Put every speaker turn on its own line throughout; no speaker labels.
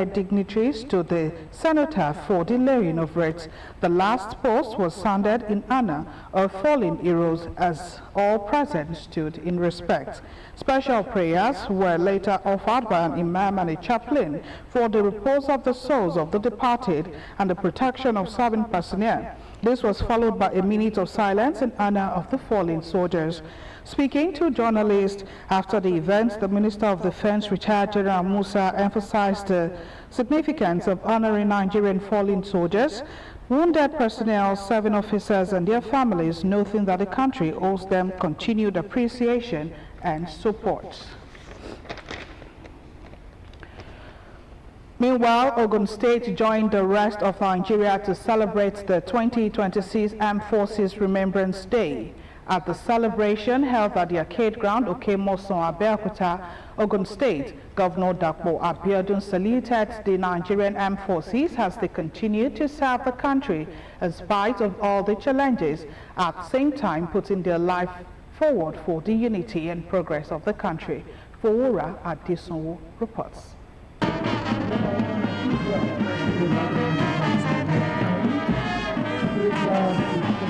led dignitaries to the cenotaph for the laying of wreaths. The last post was sounded in honor of fallen heroes as all present stood in respect. Special prayers were later offered by an imam and a chaplain for the repose of the souls of the departed and the protection of serving personnel. This was followed by a minute of silence in honor of the fallen soldiers. Speaking to journalists after the event, the Minister of Defense, retired General Musa, emphasized the significance of honoring Nigerian fallen soldiers, wounded personnel, serving officers and their families, noting that the country owes them continued appreciation and support. Meanwhile, Ogun State joined the rest of Nigeria to celebrate the 2026 Armed Forces Remembrance Day. At the celebration held at the Arcade Ground, Okemoson, Abeokuta, Ogun State, Governor Dapo Abiodun saluted the Nigerian Armed Forces as they continue to serve the country in spite of all the challenges, at the same time putting their life forward for the unity and progress of the country. Fowora Adesonwo reports.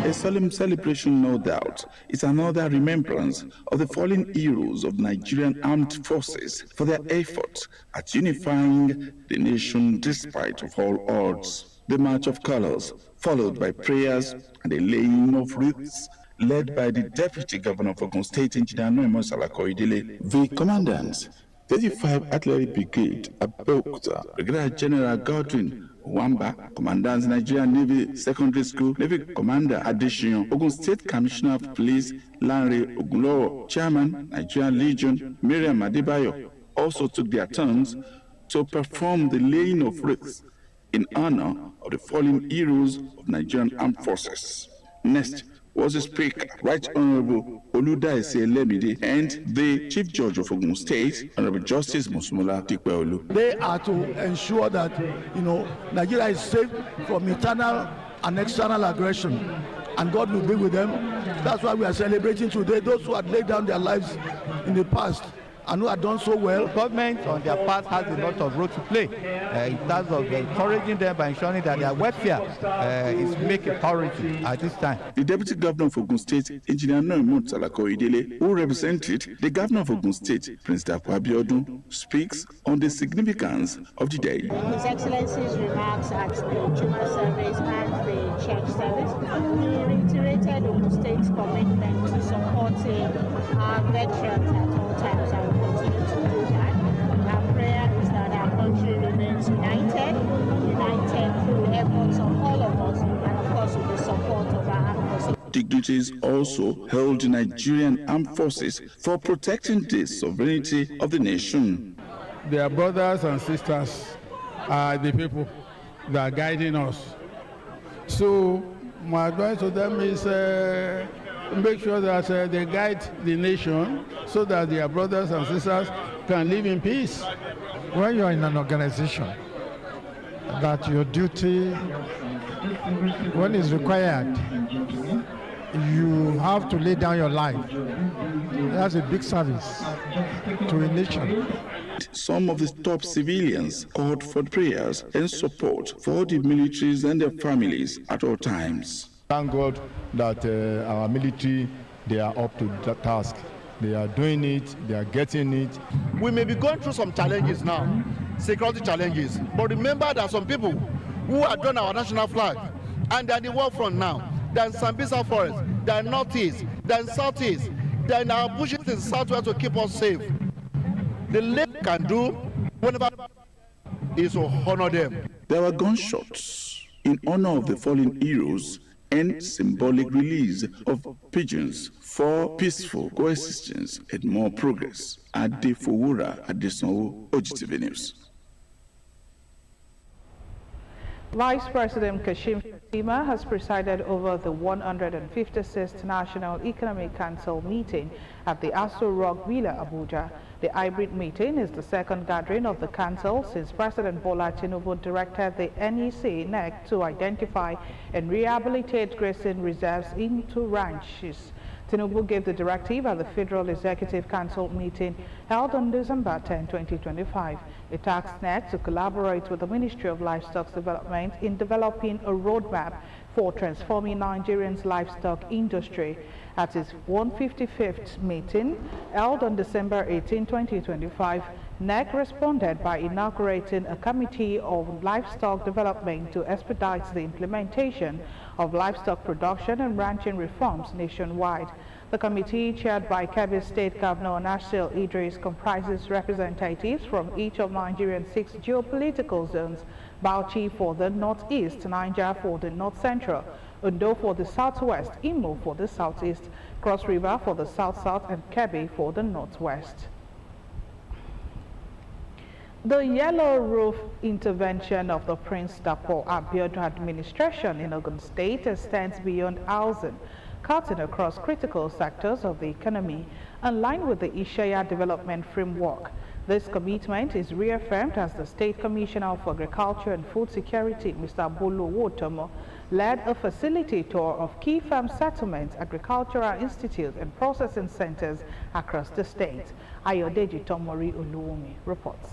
A solemn celebration, no doubt, is another remembrance of the fallen heroes of Nigerian armed forces for their efforts at unifying the nation despite of all odds. The March of Colors, followed by prayers and the laying of wreaths, led by the Deputy Governor of Ogun State, Engineer Noemo Salakoidele. The commandants, 35 Artillery Brigade, Abeokuta, Brigadier General Godwin Wamba, Commandant Nigerian Navy Secondary School, Navy Commander Adesina, Ogun State Commissioner of Police Lanre Ogunlowo, Chairman Nigerian Legion Miriam Adebayo, also took their turns to perform the laying of wreaths in honor of the fallen heroes of Nigerian armed forces. Next was the Speaker, Right Honorable Oludaise Lemide, and the Chief Judge of Ogun State, Honorable Justice Mosmola Dikpeolu.
They are to ensure that, Nigeria is safe from internal and external aggression, and God will be with them. That's why we are celebrating today those who had laid down their lives in the past and who have done so well.
Government on their part has a lot of role to play in terms of encouraging them by ensuring that their welfare is made a priority at this time.
The Deputy Governor of Ogun State, Engineer Noemo Salakoidele, who represented the Governor of Ogun State, Prince Dapo Abiodun, speaks on the significance of the day.
His Excellency's remarks at the Juma service and the church service, he reiterated Ogun State's commitment to supporting our veterans at all times. Continue to do that. Our prayer is that our country remains united through the efforts of all of us, and of course with the support of our armed forces.
Dignitaries also held the Nigerian armed forces for protecting the sovereignty of the nation.
Their brothers and sisters are the people that are guiding us. So my advice to them is make sure that they guide the nation so that their brothers and sisters can live in peace.
When you are in an organization, that your duty, when it's required, you have to lay down your life. That's a big service to a nation.
Some of the top civilians called for prayers and support for the militaries and their families at all times.
Thank God that our military, they are up to the task. They are doing it, they are getting it.
We may be going through some challenges now, security challenges, but remember there are some people who have done our national flag and they are in the war front now. They're in Sambisa Forest, they're in Northeast, they're in Southeast, they're in our bushes in Southwest to keep us safe. The least can do whenever is to honor them.
There were gunshots in honor of the fallen heroes and symbolic release of pigeons for peaceful coexistence and more progress. Ade Fowora Adesonwo, Ogtv News.
Vice President Kashim Shettima has presided over the 156th National Economic Council meeting at the Aso Rock Villa, Abuja. The hybrid meeting is the second gathering of the council since President Bola Tinubu directed the NEC to identify and rehabilitate grazing reserves into ranches. Tinubu gave the directive at the Federal Executive Council meeting held on December 10, 2025. It tasked NEC to collaborate with the Ministry of Livestock Development in developing a roadmap for transforming Nigeria's livestock industry. At its 155th meeting held on December 18, 2025, NEC responded by inaugurating a committee of livestock development to expedite the implementation of livestock production and ranching reforms nationwide. The committee, chaired by Kebbi State Governor Nasir Idris, comprises representatives from each of Nigeria's 6 geopolitical zones: Bauchi for the northeast, Niger for the north-central, Ondo for the southwest, Imo for the southeast, Cross River for the south-south, and Kebbi for the northwest. The yellow roof intervention of the Prince Dapo Abiodun administration in Ogun State extends beyond housing, cutting across critical sectors of the economy, in line with the Ishaya Development Framework. This commitment is reaffirmed as the State Commissioner for Agriculture and Food Security, Mr. Bolu Wotomo, led a facility tour of key farm settlements, agricultural institutes, and processing centers across the state. Ayodeji Tomori Oluwumi reports.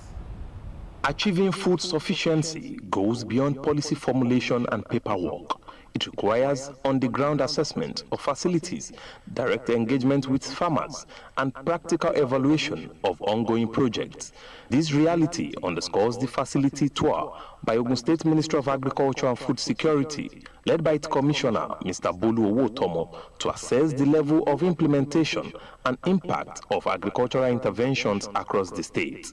Achieving food sufficiency goes beyond policy formulation and paperwork. It requires on-the-ground assessment of facilities, direct engagement with farmers, and practical evaluation of ongoing projects. This reality underscores the facility tour by Ogun State Ministry of Agriculture and Food Security, led by its Commissioner, Mr. Bolu Owotomo, to assess the level of implementation and impact of agricultural interventions across the state.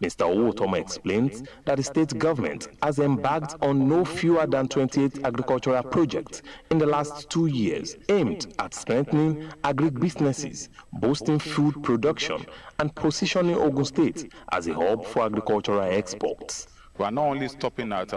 Mr. Owotomo explains that the state government has embarked on no fewer than 28 agricultural projects in the last 2 years aimed at strengthening agribusinesses, boosting food production, and positioning Ogun State as a hub for agricultural exports.
We are not only stopping at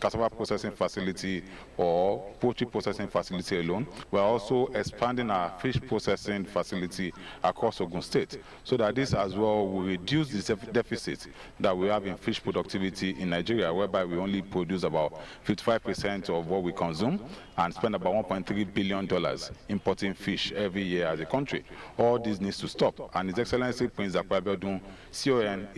cassava processing facility or poultry processing facility alone, we are also expanding our fish processing facility across Ogun State, so that this as well will reduce the deficit that we have in fish productivity in Nigeria, whereby we only produce about 55% of what we consume and spend about $1.3 billion importing fish every year as a country. All this needs to stop, and His Excellency Prince Dapo Abiodun, CON,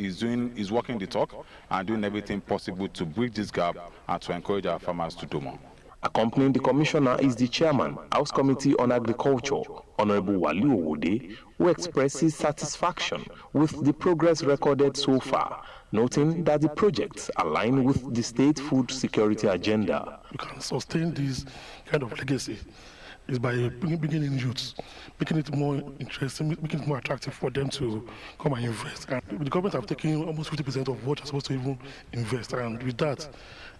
is walking the talk and doing everything possible to bridge this gap and to encourage our farmers to do more.
Accompanying the Commissioner is the Chairman, House Committee on Agriculture, Honorable Wali Owode, who expresses satisfaction with the progress recorded so far, noting that the projects align with the state food security agenda.
We can sustain this kind of legacy is by bringing in youths, making it more interesting, making it more attractive for them to come and invest. And the government have taken almost 50% of what they're supposed to even invest. And with that,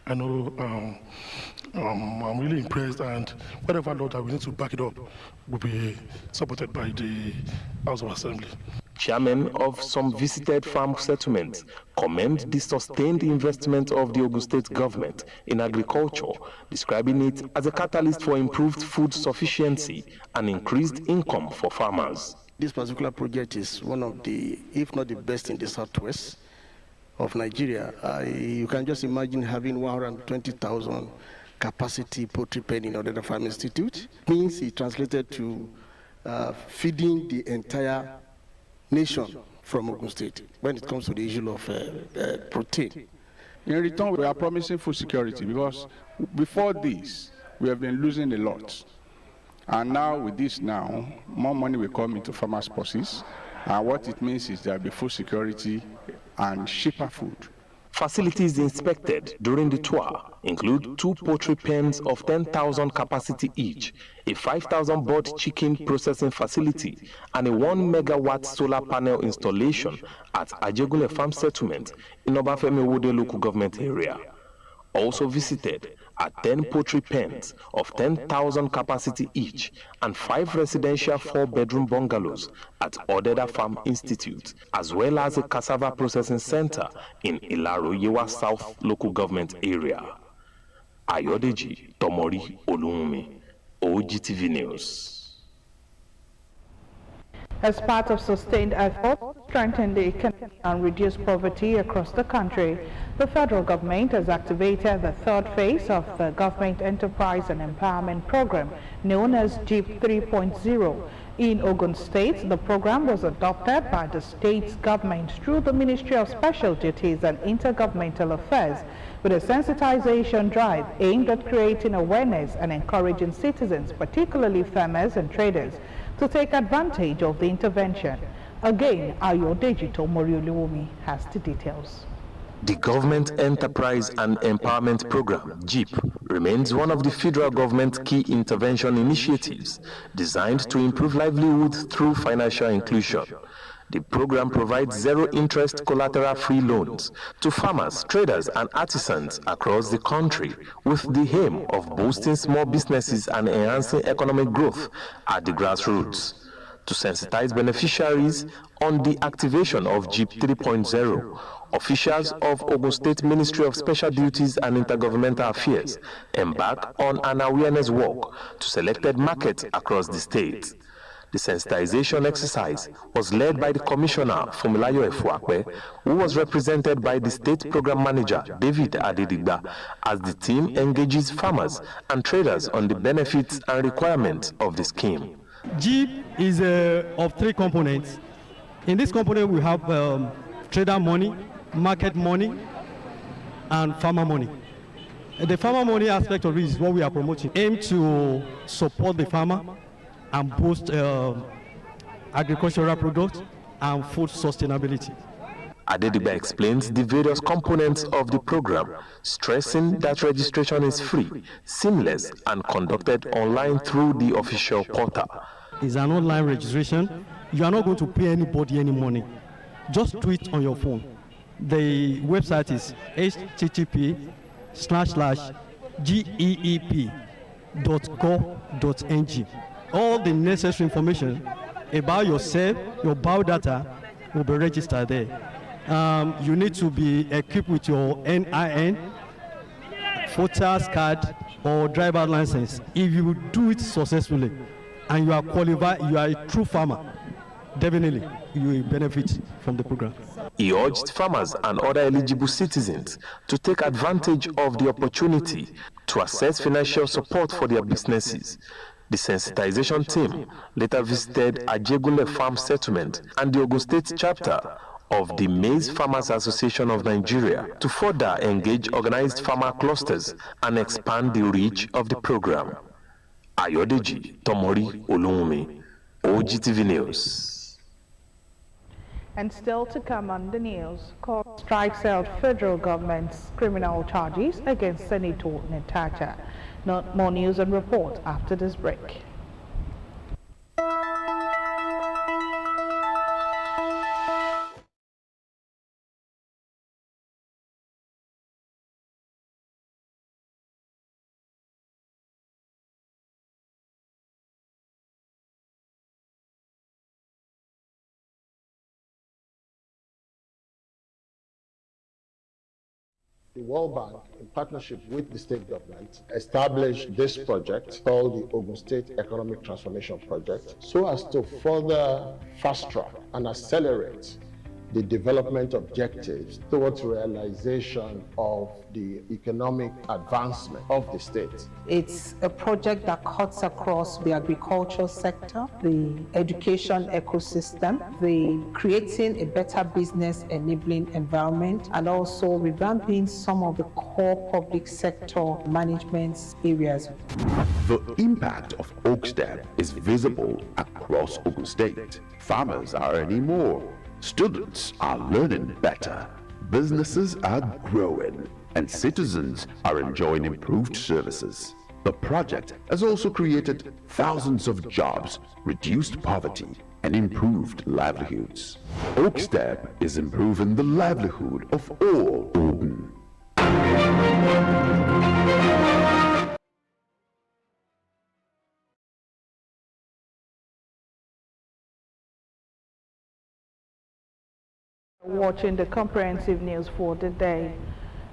I know I'm really impressed, and whatever law that we need to back it up will be supported by the House of Assembly.
Chairmen of some visited farm settlements commend the sustained investment of the Ogun State government in agriculture, describing it as a catalyst for improved food sufficiency and increased income for farmers.
This particular project is one of the, if not the best in the southwest of Nigeria. You can just imagine having 120,000 capacity poultry pen in Odeda Farm Institute. Means it translated to feeding the entire nation from Ogun State when it comes to the issue of protein.
In return, we are promising food security, because before this, we have been losing a lot. And now with this now, more money will come into farmers' purses. And what it means is there will be food security and cheaper food.
Facilities inspected during the tour include 2 poultry pens of 10,000 capacity each, a 5,000 bird chicken processing facility, and a 1 megawatt solar panel installation at Ajegule Farm Settlement in Obafemi Wode local government area. Also visited are 10 poultry pens of 10,000 capacity each and 5 residential 4-bedroom bungalows at Odeda Farm Institute, as well as a cassava processing center in Ilaro Yewa South local government area. Ayodeji Tomori Oluwumi, Ogtv News.
As part of sustained efforts to strengthen the economy and reduce poverty across the country, the federal government has activated the 3rd phase of the Government Enterprise and Empowerment Program, known as GEP 3.0. In Ogun State, the program was adopted by the state government through the Ministry of Special Duties and Intergovernmental Affairs with a sensitization drive aimed at creating awareness and encouraging citizens, particularly farmers and traders, to take advantage of the intervention. Again, Ayodeji Tomorioluwumi has the details.
The Government Enterprise and Empowerment Program, GEP, remains one of the federal government's key intervention initiatives designed to improve livelihoods through financial inclusion. The program provides zero-interest collateral-free loans to farmers, traders, and artisans across the country with the aim of boosting small businesses and enhancing economic growth at the grassroots. To sensitize beneficiaries on the activation of GEP 3.0, officials of Ogun State Ministry of Special Duties and Intergovernmental Affairs embark on an awareness walk to selected markets across the state. The sensitization exercise was led by the Commissioner, Fumilayo Efuakwe, who was represented by the State Program Manager, David Adedigba, as the team engages farmers and traders on the benefits and requirements of the scheme.
GEP is of three components. In this component, we have trader money, market money, and farmer money. The farmer money aspect of it is what we are promoting, aim to support the farmer and boost agricultural products and food sustainability.
Adediba explains the various components of the program, stressing that registration is free, seamless, and conducted online through the official portal.
It's an online registration. You are not going to pay anybody any money. Just do it on your phone. The website is http://geep.gov.ng. All the necessary information about yourself, your biodata will be registered there. You need to be equipped with your NIN, voter's card, or driver license. If you do it successfully and you are qualified, you are a true farmer, definitely you will benefit from the program.
He urged farmers and other eligible citizens to take advantage of the opportunity to access financial support for their businesses. The sensitization team later visited Ajegule Farm Settlement and the Ogun State chapter of the Maize Farmers Association of Nigeria to further engage organized farmer clusters and expand the reach of the program. Ayodeji Tomorioluwumi, Ogtv News.
And still to come on the news, court strikes out federal government's criminal charges against Senator Natacha. Not more news and report after this break.
The World Bank, in partnership with the state government, established this project called the Ogun State Economic Transformation Project so as to further fast-track and accelerate the development objectives towards realization of the economic advancement of the state.
It's a project that cuts across the agricultural sector, the education ecosystem, the creating a better business enabling environment, and also revamping some of the core public sector management areas.
The impact of Ogtv is visible across Ogun State. Farmers are earning more. Students are learning better, businesses are growing, and citizens are enjoying improved services. The project has also created thousands of jobs, reduced poverty, and improved livelihoods. Ogtv is improving the livelihood of all Ogun.
Watching the comprehensive news for the day.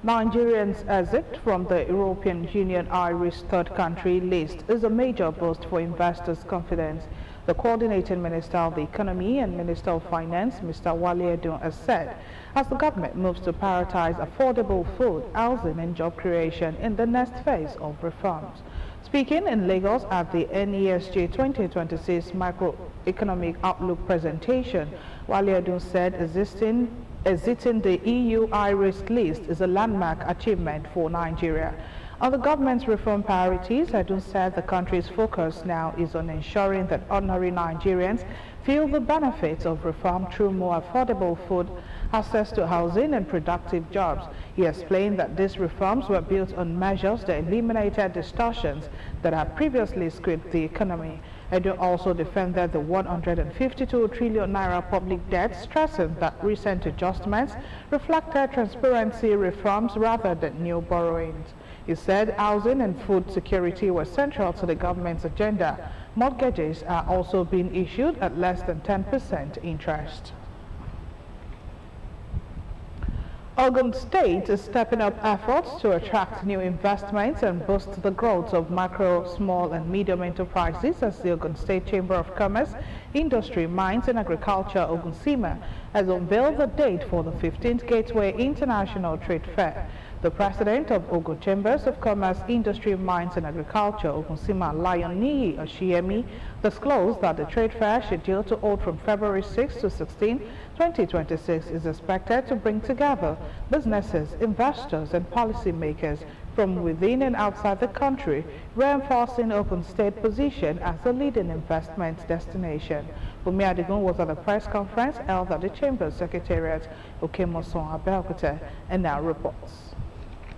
Nigerians' exit from the European Union high-risk third country list is a major boost for investors' confidence. The coordinating Minister of the Economy and Minister of Finance, Mr. Wale Edun, has said, as the government moves to prioritize affordable food, housing and job creation in the next phase of reforms. Speaking in Lagos at the NESJ 2026 Microeconomic Outlook presentation, Wale Edun said exiting the EU high-risk list is a landmark achievement for Nigeria. On the government's reform priorities, Edun said the country's focus now is on ensuring that ordinary Nigerians feel the benefits of reform through more affordable food, access to housing and productive jobs. He explained that these reforms were built on measures that eliminated distortions that had previously scraped the economy. Edun also defended the 152 trillion naira public debt, stressing that recent adjustments reflected transparency reforms rather than new borrowings. He said housing and food security were central to the government's agenda. Mortgages are also being issued at less than 10% interest. Ogun State is stepping up efforts to attract new investments and boost the growth of micro, small and medium enterprises as the Ogun State Chamber of Commerce, Industry, Mines and Agriculture Ogun Sima has unveiled the date for the 15th Gateway International Trade Fair. The president of Ogun Chambers of Commerce, Industry, Mines and Agriculture, Ogun Sima, Lion Oshiemi, disclosed that the trade fair scheduled to hold from February 6 to 16, 2026 is expected to bring together businesses, investors and policymakers from within and outside the country, reinforcing Ogun State's position as a leading investment destination. Bumi Adigun was at a press conference held at the Chamber's Secretariat, Okemoson, Abeokuta, and now reports.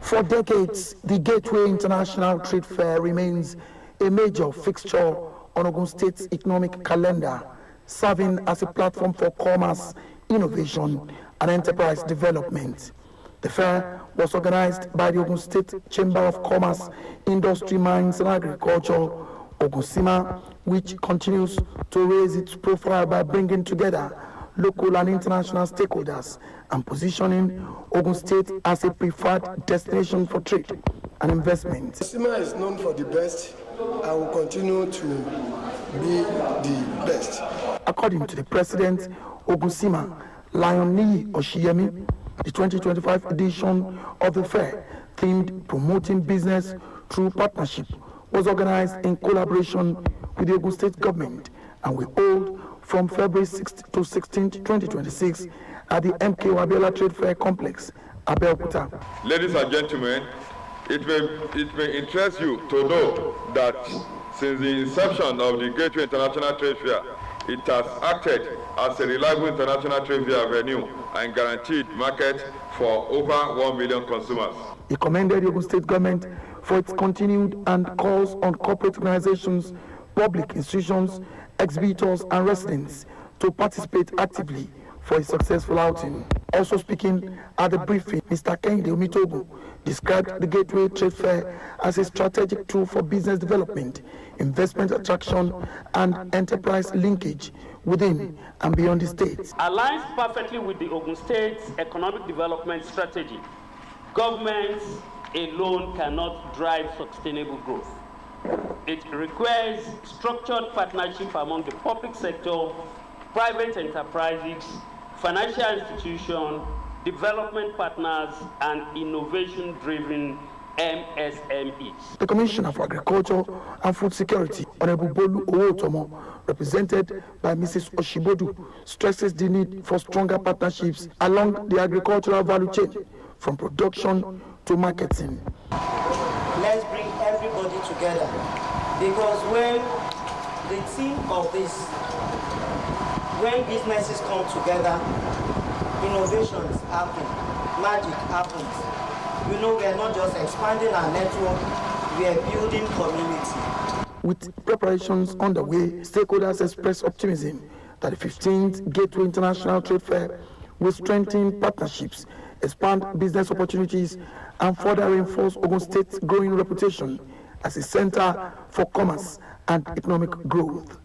For decades, the Gateway International Trade Fair remains a major fixture on Ogun State's economic calendar, serving as a platform for commerce, innovation, and enterprise development. The fair was organized by the Ogun State Chamber of Commerce, Industry, Mines, and Agriculture, Ogun Sima, which continues to raise its profile by bringing together local and international stakeholders and positioning Ogun State as a preferred destination for trade and investment.
Sima is known for the best and will continue to be the best.
According to the president, Ogun Sima, Lion Oshiemi, the 2025 edition of the fair, themed Promoting Business Through Partnership, was organized in collaboration with the Ogun State government and will hold from February 6th to 16th, 2026 at the MK Abiola Trade Fair Complex, Abeokuta.
Ladies and gentlemen, it may interest you to know that since the inception of the Gateway International Trade Fair, it has acted as a reliable international trade fair venue and guaranteed market for over 1 million consumers.
He commended the Ogun State government for its continued and calls on corporate organizations, public institutions, exhibitors and residents to participate actively for a successful outing. Also speaking at the briefing, Mr. Kehinde Omitogu described the Gateway Trade Fair as a strategic tool for business development, investment attraction and enterprise linkage within and beyond the state.
Aligns perfectly with the Ogun State's economic development strategy. Governments alone cannot drive sustainable growth. It requires structured partnership among the public sector, private enterprises, financial institutions, development partners, and innovation-driven MSMEs.
The Commissioner for Agriculture and Food Security, Honorable Bolu Owotomo, represented by Mrs. Oshibodu, stresses the need for stronger partnerships along the agricultural value chain, from production to marketing.
Let's bring everybody together, because when they think of this, when businesses come together, innovations happen, magic happens. We know we are not just expanding our network, we are building community.
With preparations underway, stakeholders express optimism that the 15th Gateway International Trade Fair will strengthen partnerships, expand business opportunities, and further reinforce Ogun State's growing reputation as a center for commerce and economic growth.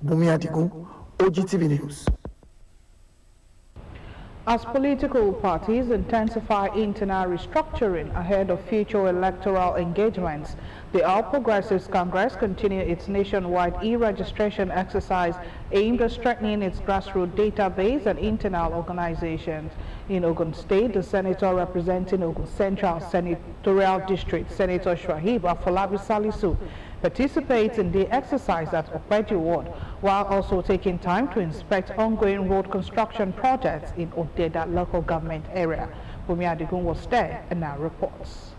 Bumi Adigun, Ogtv News.
As political parties intensify internal restructuring ahead of future electoral engagements, the All Progressives Congress continue its nationwide e-registration exercise aimed at strengthening its grassroots database and internal organizations. In Ogun State, the senator representing Ogun Central Senatorial District, Senator Shahib Afolabi Salisu, participates in the exercise at Ogtv Ward, while also taking time to inspect ongoing road construction projects in Odeda local government area. Bumi Adigun was there and now reports.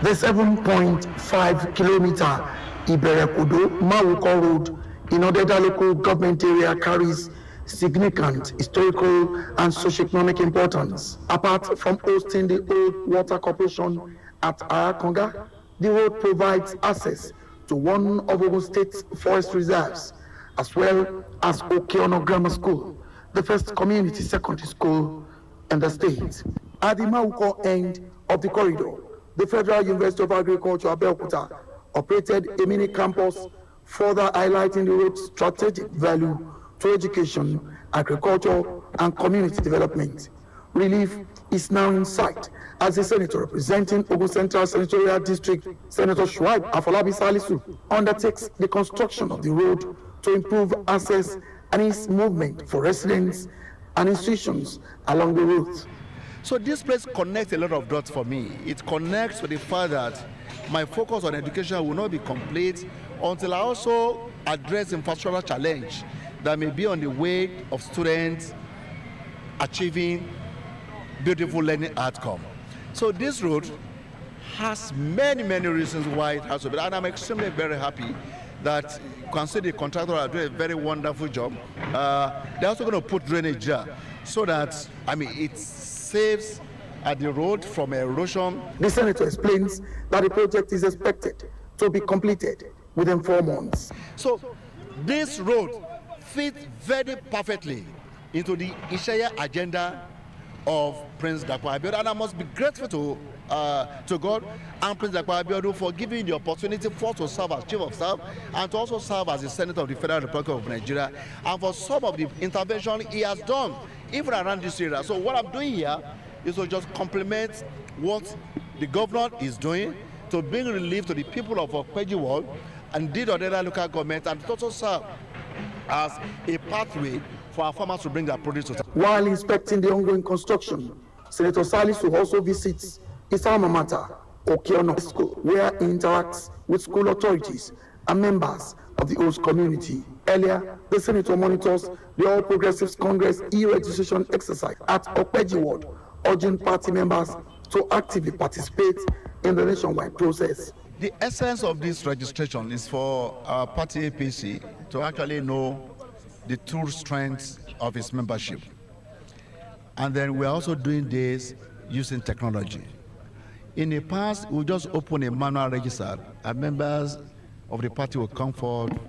The 7.5 kilometer Iberekudu-Mawuko Road in Odeda local government area carries significant historical and socio-economic importance. Apart from hosting the old water corporation at Ayakonga, the road provides access to one of Ogun State's forest reserves, as well as Okeono Grammar School, the first community secondary school in the state. At the Mawuko end of the corridor, the Federal University of Agriculture, Abeokuta, operated a mini campus, further highlighting the road's strategic value to education, agriculture, and community development. Relief is now in sight as the senator representing Ogun Central Senatorial District, Senator Shuaib Afolabi Salisu, undertakes the construction of the road to improve access and ease movement for residents and institutions along the route.
So this place connects a lot of dots for me. It connects with the fact that my focus on education will not be complete until I also address infrastructural challenge that may be on the way of students achieving beautiful learning outcome. So this road has many reasons why it has to be, and I'm extremely very happy that you can see the contractor are doing a very wonderful job. They're also going to put drainage there so that, it saves the road from erosion.
The senator explains that the project is expected to be completed within 4 months.
So this road fits very perfectly into the Ishaya agenda of Prince Dakwa Abiodun, and I must be grateful to God and Prince Dakwa Abiodun for giving the opportunity for to serve as Chief of Staff and to also serve as the Senator of the Federal Republic of Nigeria, and for some of the intervention he has done even around this area. So what I'm doing here is to just complement what the governor is doing to bring relief to the people of Ogtv Ward and did other local government, and to also serve as a pathway for our farmers to bring their produce to town.
While inspecting the ongoing construction, Senator Salisu also visits his alma mater, Okeono School, where he interacts with school authorities and members of the host community. Earlier, the senator monitors the All Progressives Congress e-registration exercise at Ogtv Ward, urging party members to actively participate in the nationwide process.
The essence of this registration is for our party APC to actually know the true strengths of its membership. And then we're also doing this using technology. In the past, we just open a manual register and members of the party will come forward.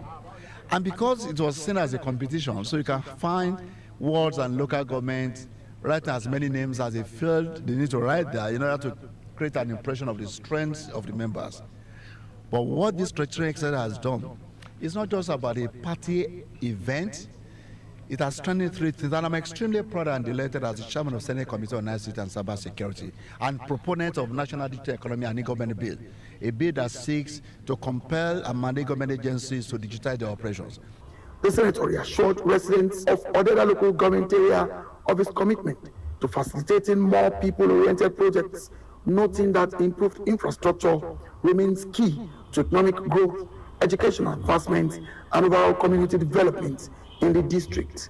And because it was seen as a competition, so you can find wards and local governments, write as many names as they feel they need to write there in order to create an impression of the strengths of the members. But what this registration exercise has done is not just about a party event. It has strengthened 3 things, and I'm extremely proud and delighted as the chairman of Senate Committee on National Security and Cyber Security and proponent of National Digital Economy and E-Government Bill, a bill that seeks to compel and mandate government agencies to digitize their operations.
The senator assured residents of other local government area of his commitment to facilitating more people-oriented projects, noting that improved infrastructure remains key to economic growth, educational advancement, and overall community development in the district.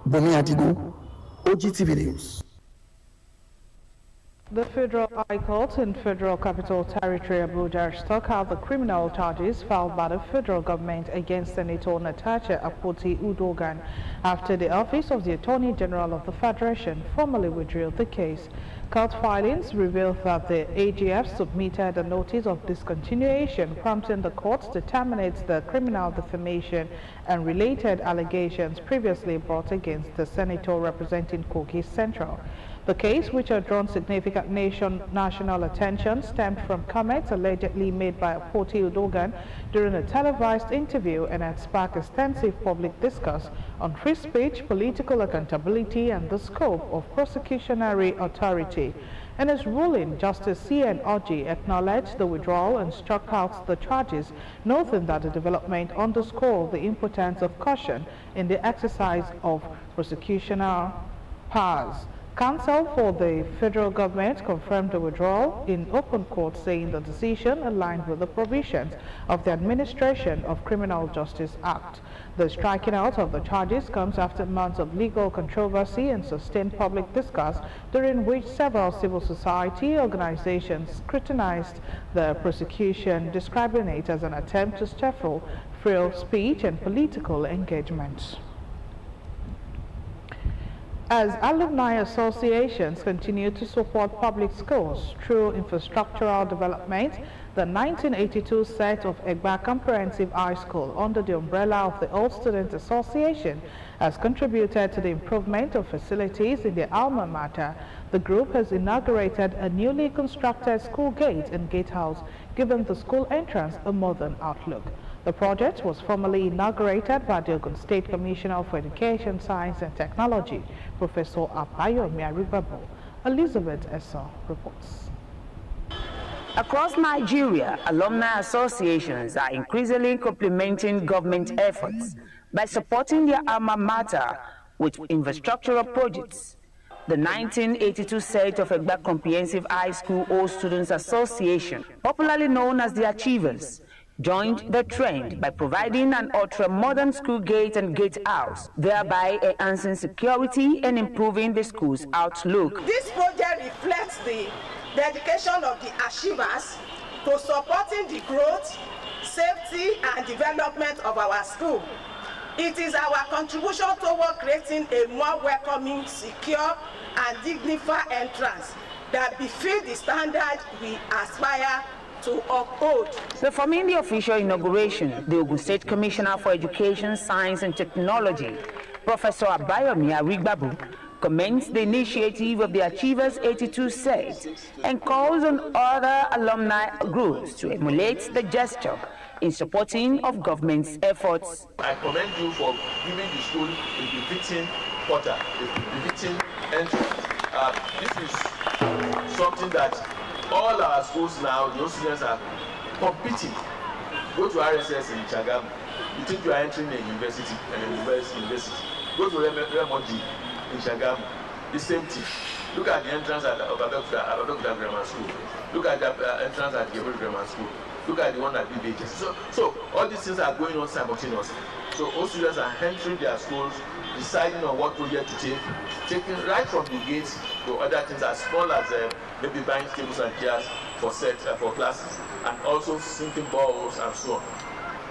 Bumi Adigun, Ogtv News.
The Federal High Court in Federal Capital Territory Abuja struck out the criminal charges filed by the federal government against Senator Natasha Akpoti-Uduaghan after the Office of the Attorney General of the Federation formally withdrew the case. Court filings revealed that the AGF submitted a notice of discontinuation, prompting the court to terminate the criminal defamation and related allegations previously brought against the senator representing Kogi Central. The case, which had drawn significant national attention, stemmed from comments allegedly made by Akpoti-Uduaghan during a televised interview and had sparked extensive public discourse on free speech, political accountability, and the scope of prosecutionary authority. Committee. In his ruling, Justice C.N. Oji acknowledged the withdrawal and struck out the charges, noting that the development underscored the importance of caution in the exercise of prosecutorial powers. Counsel for the federal government confirmed the withdrawal in open court, saying the decision aligned with the provisions of the Administration of Criminal Justice Act. The striking out of the charges comes after months of legal controversy and sustained public discourse, during which several civil society organizations scrutinized the prosecution, describing it as an attempt to stifle free speech and political engagement. As alumni associations continue to support public schools through infrastructural development, the 1982 set of Egba Comprehensive High School, under the umbrella of the Old Students Association, has contributed to the improvement of facilities in the alma mater. The group has inaugurated a newly constructed school gate and gatehouse, giving the school entrance a modern outlook. The project was formally inaugurated by the Ogun State Commissioner for Education, Science and Technology, Professor Abayomi Arigbabu. Elizabeth Esson reports.
Across Nigeria, alumni associations are increasingly complementing government efforts by supporting their alma mater with infrastructural projects. The 1982 set of Egba Comprehensive High School Old Students Association, popularly known as the Achievers, joined the trend by providing an ultra-modern school gate and gatehouse, thereby enhancing security and improving the school's outlook.
This project reflects the dedication of the Achievers to supporting the growth, safety and development of our school. It is our contribution toward creating a more welcoming, secure and dignified entrance that befits the standard we aspire to uphold.
Performing the official inauguration, the Ogun State Commissioner for Education, Science and Technology, Professor Abayomi Arigbabu, commends the initiative of the Achievers 82 set and calls on other alumni groups to emulate the gesture in supporting of government's efforts.
I commend you for giving the school a befitting portal, a befitting entrance. This is something that all our schools now, those students are competing. Go to RSS in Chagamu. You think you are entering a university and a university. Go to Remodi in Chagamu. The same thing. Look at the entrance at Abadokta Grammar School. Look at the entrance at Gabriel Grammar School. Look at the one at BBHS. So all these things are going on simultaneously. So all students are entering their schools, deciding on what project to take, taking right from the gates to other things as small as maybe buying tables and chairs for classes, and also sinking boreholes and so on.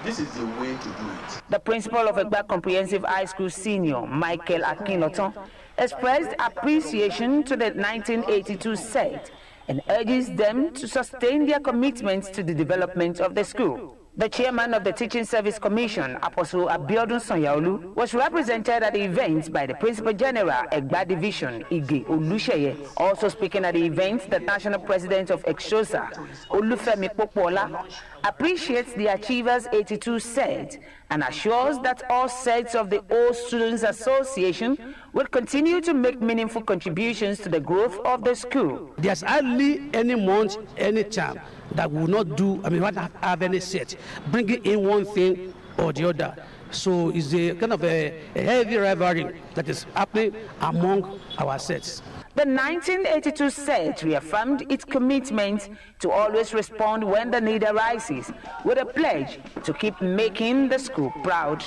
This is the way to do it.
The principal of Egba Comprehensive High School Senior, Michael Akinloton, expressed appreciation to the 1982 set and urges them to sustain their commitments to the development of the school. The chairman of the Teaching Service Commission, Apostle Abiodun Sanyaolu, was represented at the event by the Principal General, Egba Division, Ige Olusheye. Also speaking at the event, the National President of Exosa, Olufemi Popola, appreciates the Achievers 82 set and assures that all sets of the Old Students Association will continue to make meaningful contributions to the growth of the school.
There's hardly any month, any time that will not do, not have any set, bringing in one thing or the other. So it's a kind of a heavy rivalry that is happening among our sets.
The 1982 set reaffirmed its commitment to always respond when the need arises, with a pledge to keep making the school proud.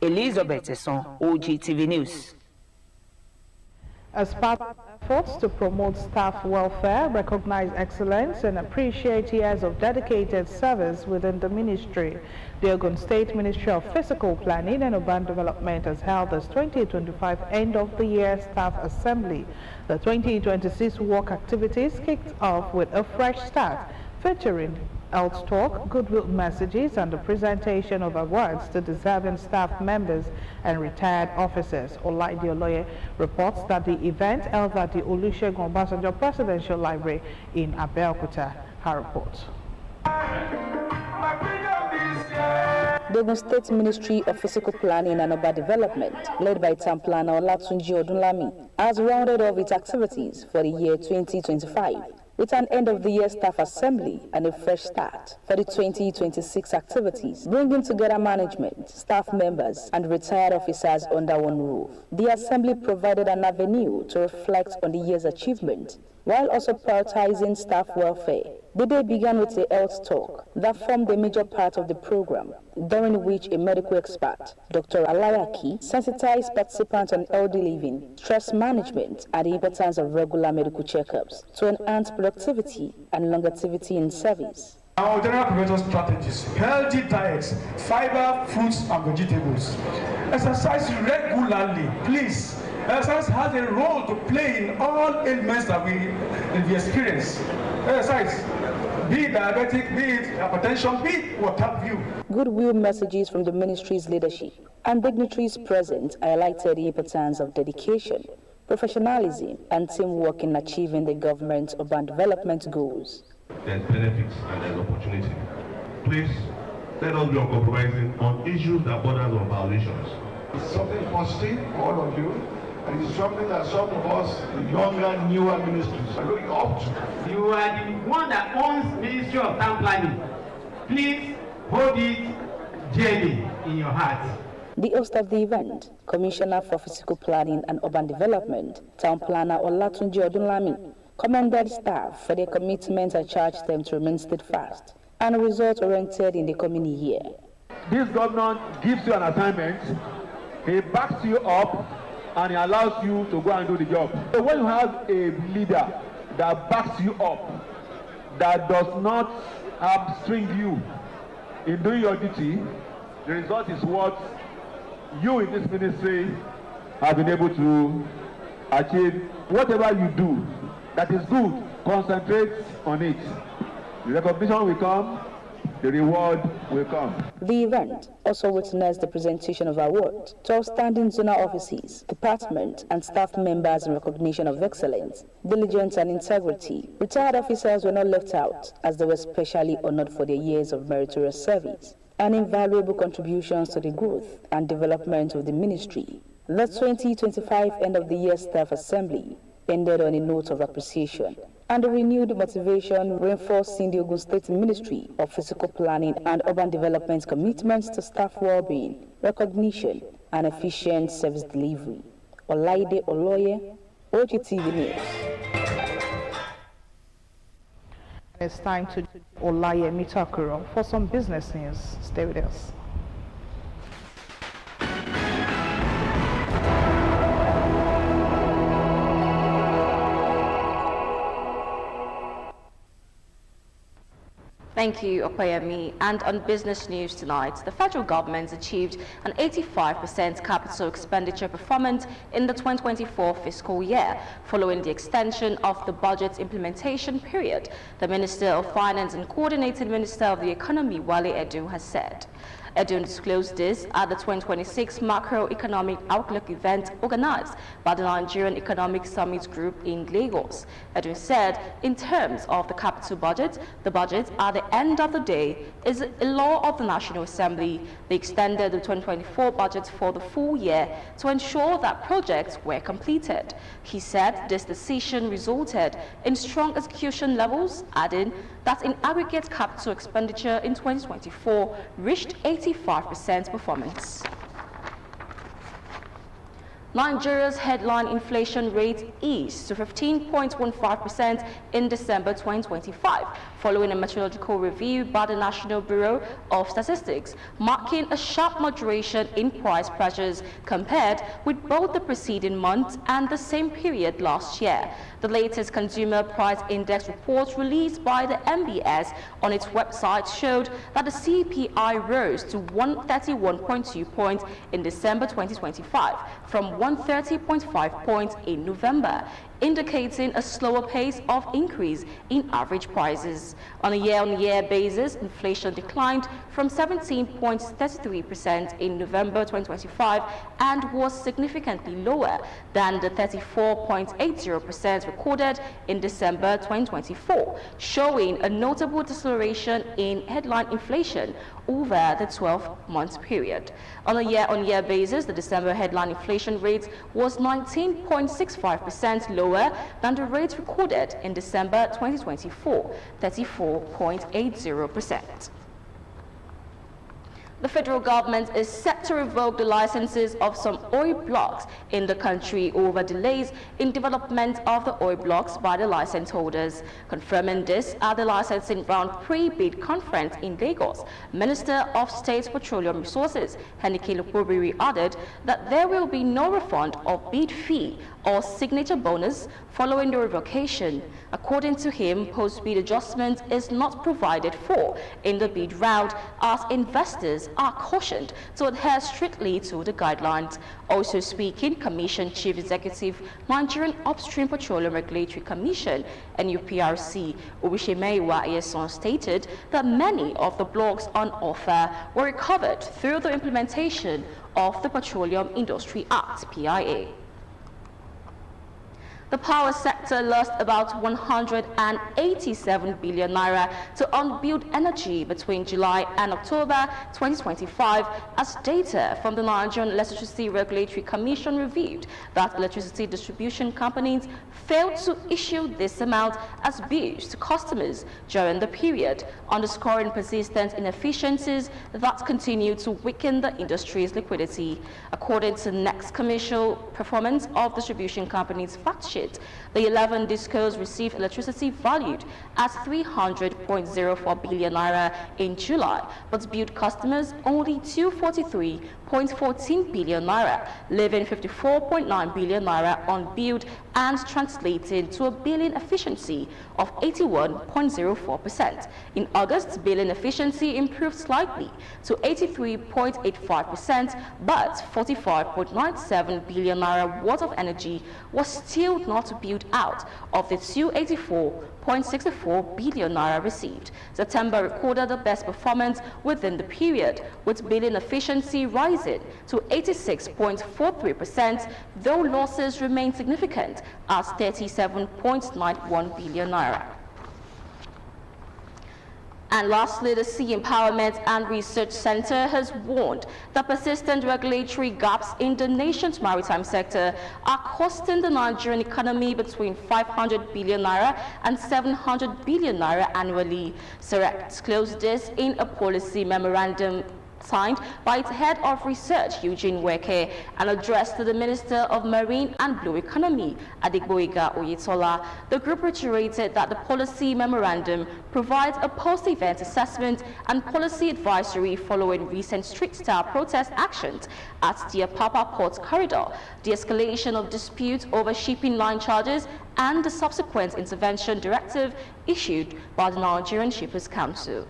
Elizabeth Esson, Ogtv News.
As part of efforts to promote staff welfare, recognize excellence, and appreciate years of dedicated service within the ministry, the Ogun State Ministry of Physical Planning and Urban Development has held its 2025 end-of-the-year staff assembly. The 2026 work activities kicked off with a fresh start, featuring health talk, goodwill messages, and the presentation of awards to deserving staff members and retired officers. Olaide Oloye reports that the event held at the Olusegun Obasanjo Presidential Library in Abeokuta. Her report.
The Ogun State Ministry of Physical Planning and Urban Development, led by Town Planner Olatunji Odunlami, has rounded off its activities for the year 2025 with an end-of-the-year staff assembly and a fresh start for the 2026 activities, bringing together management, staff members, and retired officers under one roof. The assembly provided an avenue to reflect on the year's achievement, while also prioritizing staff welfare. The day began with a health talk that formed a major part of the program, during which a medical expert, Dr. Alayaki, sensitized participants on healthy living, stress management, and the importance of regular medical checkups to enhance productivity and longevity in service.
Our general prevention strategies: healthy diets, fiber, fruits, and vegetables. Exercise regularly, please. Exercise has a role to play in all ailments that we experience. Exercise, be it diabetic, be it hypertension, be it what have you.
Goodwill messages from the ministry's leadership and dignitaries present highlighted the importance of dedication, professionalism, and teamwork in achieving the government's urban development goals.
There's benefits and there's opportunity. Please, let us be uncompromising on issues that borders on violations.
It's something positive for all of you. And it's something that some of us, the younger, newer ministries, are looking up to.
You are the one that owns Ministry of Town Planning. Please hold it dearly in your heart.
The host of the event, Commissioner for Physical Planning and Urban Development, Town Planner Olatunji Odunlami, commended staff for their commitment and charged them to remain steadfast and result-oriented in the coming year.
This government gives you an assignment, he backs you up, and he allows you to go and do the job. So when you have a leader that backs you up, that does not hamstring you in doing your duty, the result is what you in this ministry have been able to achieve. Whatever you do that is good, concentrate on it. The recognition will come, the reward will come.
The event also witnessed the presentation of awards to outstanding zonal offices, department, and staff members in recognition of excellence, diligence, and integrity. Retired officers were not left out, as they were specially honored for their years of meritorious service and invaluable contributions to the growth and development of the ministry. The 2025 end-of-the-year staff assembly ended on a note of appreciation and a renewed motivation, reinforcing the Ogun State Ministry of Physical Planning and Urban Development's commitments to staff well-being, recognition, and efficient service delivery. Olaide Oloye, Ogtv News.
It's time to Olaye Mitakuro for some business news. Stay with us.
Thank you, Opeyemi. And on business news tonight, the federal government achieved an 85% capital expenditure performance in the 2024 fiscal year, following the extension of the budget implementation period. The Minister of Finance and Coordinating Minister of the Economy, Wale Edu, has said. Edun disclosed this at the 2026 Macroeconomic Outlook event organized by the Nigerian Economic Summit Group in Lagos. Edun said, in terms of the capital budget, the budget at the end of the day is a law of the National Assembly. They extended the 2024 budget for the full year to ensure that projects were completed. He said this decision resulted in strong execution levels, adding that in aggregate capital expenditure in 2024 reached 85% performance. Nigeria's headline inflation rate eased to 15.15% in December 2025, following a meteorological review by the National Bureau of Statistics, marking a sharp moderation in price pressures compared with both the preceding month and the same period last year. The latest Consumer Price Index report released by the MBS on its website showed that the CPI rose to 131.2 points in December 2025 from 130.5 points in November. indicating a slower pace of increase in average prices. On a year-on-year basis, inflation declined from 17.33% in November 2025 and was significantly lower than the 34.80% recorded in December 2024, showing a notable deceleration in headline inflation over the 12-month period. On a year-on-year basis, the December headline inflation rate was 19.65% lower than the rate recorded in December 2024, 34.80%. The federal government is set to revoke the licenses of some oil blocks in the country over delays in development of the oil blocks by the license holders. Confirming this at the licensing round pre-bid conference in Lagos, Minister of State Petroleum Resources, Henike Lukobiri, added that there will be no refund of bid fee or signature bonus following the revocation. According to him, post-bid adjustment is not provided for in the bid round, as investors are cautioned to adhere strictly to the guidelines. Also speaking, Commission Chief Executive, Nigerian Upstream Petroleum Regulatory Commission, NUPRC, Obishemeiwa Eyeson, stated that many of the blocks on offer were recovered through the implementation of the Petroleum Industry Act, PIA. The power sector lost about 187 billion naira to unbilled energy between July and October 2025, as data from the Nigerian Electricity Regulatory Commission revealed that electricity distribution companies failed to issue this amount as bills to customers during the period, underscoring persistent inefficiencies that continue to weaken the industry's liquidity. According to Next Commercial Performance of Distribution Companies fact sheet, the 11 discos received electricity valued at 300.04 billion naira in July, but billed customers only 243.14 billion naira, leaving 54.9 billion naira unbilled and translating to a billing efficiency of 81.04%. In August, billing efficiency improved slightly to 83.85%, but 45.97 billion naira worth of energy was still not billed out of the 284.64 billion naira received. September recorded the best performance within the period, with billing efficiency rising to 86.43%, though losses remain significant at 37.91 billion naira. And lastly, the Sea Empowerment and Research Center has warned that persistent regulatory gaps in the nation's maritime sector are costing the Nigerian economy between 500 billion naira and 700 billion naira annually. SEREC disclosed this in a policy memorandum signed by its head of research, Eugene Weke, and addressed to the Minister of Marine and Blue Economy, Adegboyega Oyetola. The group reiterated that the policy memorandum provides a post-event assessment and policy advisory following recent street-style protest actions at the Apapa Port Corridor, the escalation of disputes over shipping line charges, and the subsequent intervention directive issued by the Nigerian Shippers Council.